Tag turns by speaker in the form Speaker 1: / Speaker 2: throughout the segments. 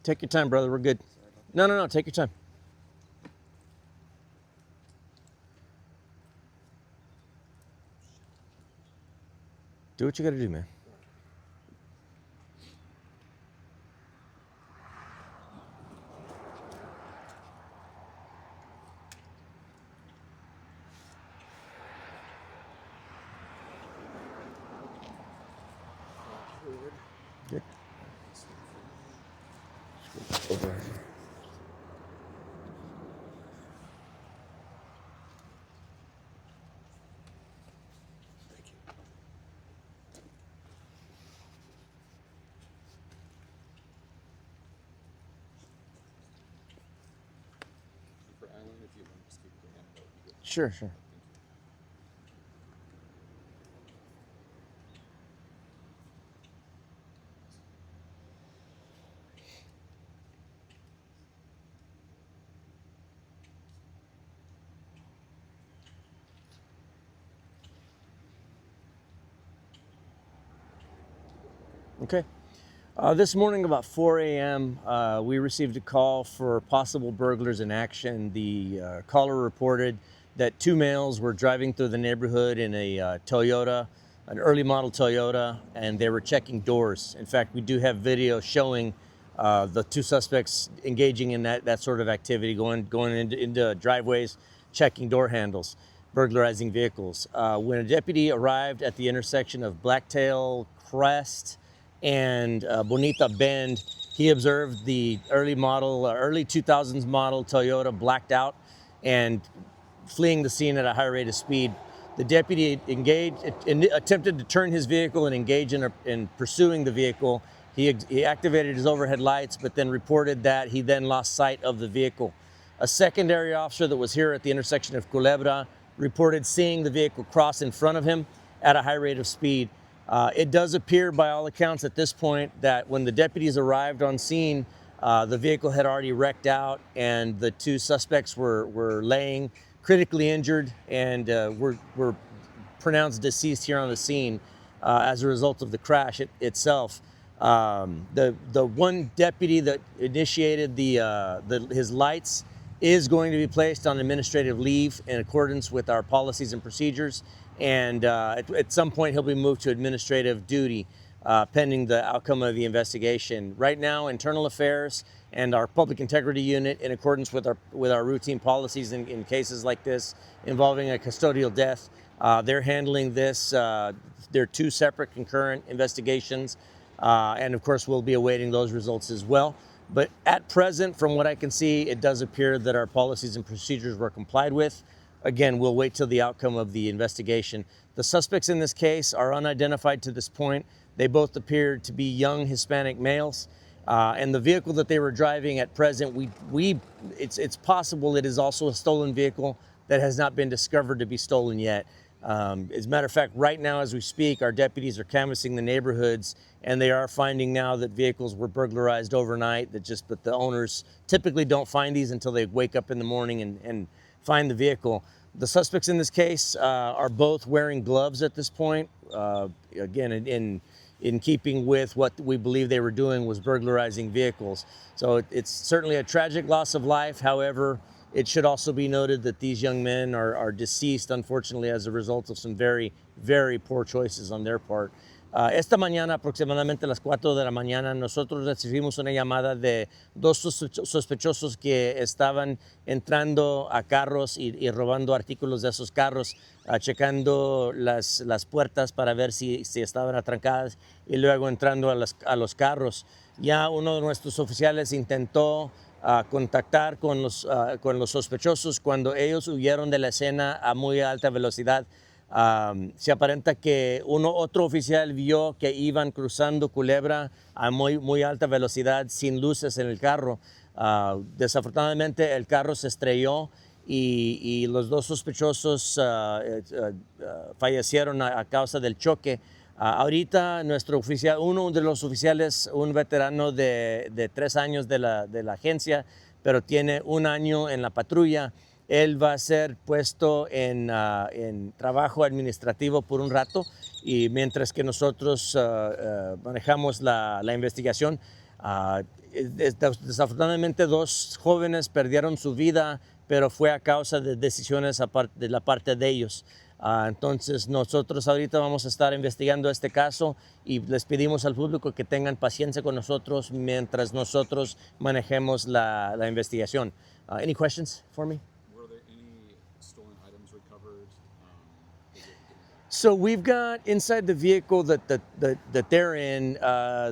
Speaker 1: Take your time, brother. We're good. No. Take your time. Do what you gotta do, man. Good. Over. Sure. Okay. This morning about 4 a.m., we received a call for possible burglars in action. The caller reported that two males were driving through the neighborhood in a Toyota, an early model Toyota, and they were checking doors. In fact, we do have video showing the two suspects engaging in that sort of activity, going into driveways, checking door handles, burglarizing vehicles. When a deputy arrived at the intersection of Blacktail Crest and Bonita Bend, he observed the early 2000s model Toyota blacked out and fleeing the scene at a high rate of speed. The deputy attempted to turn his vehicle and engage in pursuing the vehicle. He activated his overhead lights, but then reported that he then lost sight of the vehicle. A secondary officer that was here at the intersection of Culebra reported seeing the vehicle cross in front of him at a high rate of speed. It does appear, by all accounts at this point, that when the deputies arrived on scene, the vehicle had already wrecked out and the two suspects were laying critically injured and were pronounced deceased here on the scene as a result of the crash itself. The one deputy that initiated his lights is going to be placed on administrative leave in accordance with our policies and procedures. And at some point, he'll be moved to administrative duty pending the outcome of the investigation. Right now, Internal Affairs and our Public Integrity Unit, in accordance with our routine policies in cases like this involving a custodial death, they're handling this. They're two separate concurrent investigations. And of course, we'll be awaiting those results as well. But at present, from what I can see, it does appear that our policies and procedures were complied with. Again, we'll wait till the outcome of the investigation. The suspects in this case are unidentified to this point. They both appear to be young Hispanic males. And the vehicle that they were driving at present, it's possible it is also a stolen vehicle that has not been discovered to be stolen yet. As a matter of fact, right now as we speak, our deputies are canvassing the neighborhoods, and they are finding now that vehicles were burglarized overnight, but the owners typically don't find these until they wake up in the morning and find the vehicle. The suspects in this case are both wearing gloves at this point. Again, in keeping with what we believe they were doing was burglarizing vehicles. So it's certainly a tragic loss of life. However, it should also be noted that these young men are deceased, unfortunately, as a result of some very, very poor choices on their part. Esta mañana, aproximadamente a las 4 de la mañana, nosotros recibimos una llamada de dos sospechosos que estaban entrando a carros y robando artículos de esos carros, checando las puertas para ver si estaban atrancadas y luego entrando a los carros. Ya uno de nuestros oficiales intentó contactar con los sospechosos cuando ellos huyeron de la escena a muy alta velocidad. Se aparenta que otro oficial vio que iban cruzando Culebra a muy alta velocidad sin luces en el carro. Desafortunadamente el carro se estrelló y los dos sospechosos fallecieron a causa del choque. Ahorita nuestro oficial, uno de los oficiales, un veterano de 3 años de la agencia, pero tiene 1 año en la patrulla. Él va a ser puesto en trabajo administrativo por un rato y mientras que nosotros manejamos la investigación. Desafortunadamente, dos jóvenes perdieron su vida, pero fue a causa de decisiones de la parte de ellos. Entonces, nosotros ahorita vamos a estar investigando este caso y les pedimos al público que tengan paciencia con nosotros mientras nosotros manejemos la investigación. Any questions for me?
Speaker 2: Were there any stolen items recovered?
Speaker 1: So we've got inside the vehicle that they're in.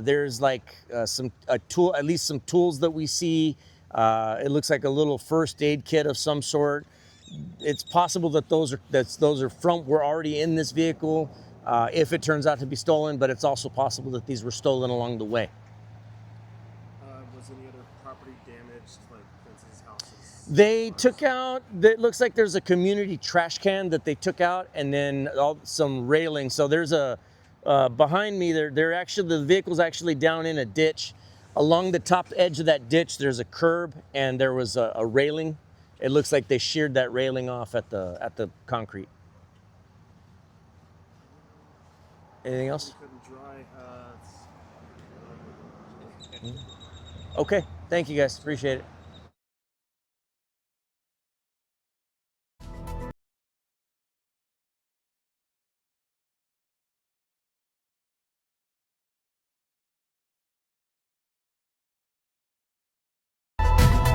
Speaker 1: There's like at least some tools that we see. It looks like a little first aid kit of some sort. It's possible that those were already in this vehicle if it turns out to be stolen, but it's also possible that these were stolen along the way.
Speaker 3: Was any other property damaged, like fences, houses?
Speaker 1: They took out, it looks like there's a community trash can that they took out, and then some railing. So there's behind me, the vehicle's actually down in a ditch. Along the top edge of that ditch, there's a curb, and there was a railing. It looks like they sheared that railing off at the concrete. Anything else?
Speaker 3: Couldn't dry.
Speaker 1: Okay, thank you guys, appreciate it.